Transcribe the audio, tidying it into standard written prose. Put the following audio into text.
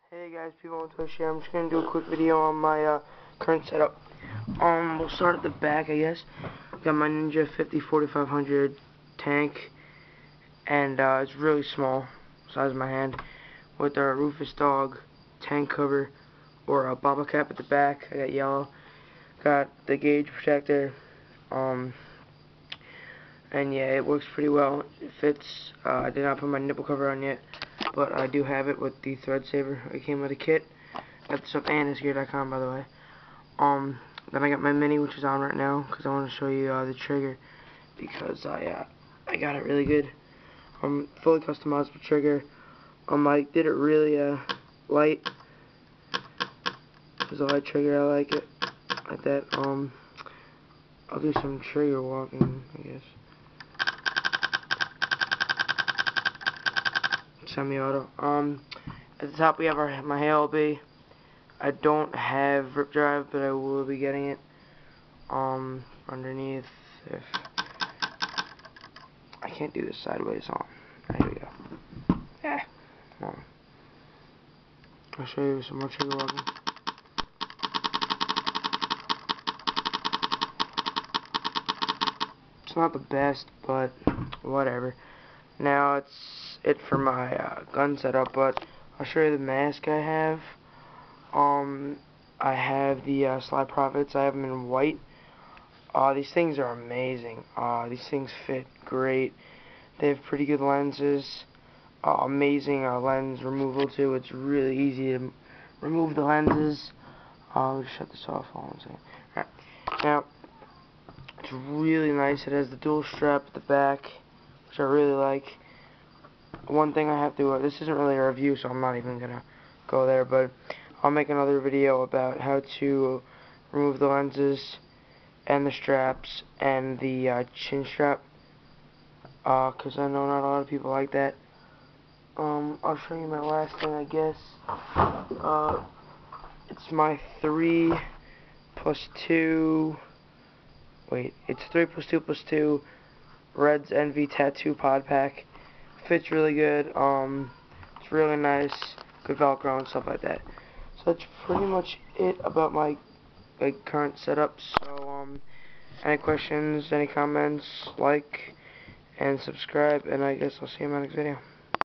Hey guys, people on Twitch here. I'm just gonna do a quick video on my current setup. We'll start at the back, I guess. Got my Ninja 50-4500 tank, and it's really small, size of my hand, with our Rufus dog tank cover or a bobble cap at the back. I got yellow. Got the gauge protector. And yeah, it works pretty well. It fits. I did not put my nipple cover on yet, but I do have it with the thread saver. It came with a kit. Got this off antisgear.com, by the way. Then I got my mini, which is on right now, because I want to show you the trigger, because I got it really good. Fully customizable trigger. I did it really light. It's a light trigger. I like it like that. I'll do some trigger walking, I guess. Semi-auto. At the top we have my HLB. I don't have rip drive, but I will be getting it. Underneath, if I can't do this sideways on. There we go. Yeah. I'll show you some more trigger walking. It's not the best, but whatever. Now it's it for my gun setup, but I'll show you the mask I have. I have the Slide Profits. I have them in white. These things are amazing. These things fit great. They have pretty good lenses. Amazing lens removal too. It's really easy to remove the lenses. Let me shut this off. Hold on a second. Alright. Now, it's really nice. It has the dual strap at the back, which I really like. One thing I have to, this isn't really a review, so I'm not even going to go there, but I'll make another video about how to remove the lenses and the straps and the chin strap, because I know not a lot of people like that. I'll show you my last thing, I guess. It's my 3+2, wait, it's 3+2+2 Reds Envy Tattoo Pod Pack. Fits really good. It's really nice, good Velcro and stuff like that. So that's pretty much it about my current setup. So any questions, any comments, like and subscribe, and I guess I'll see you in my next video.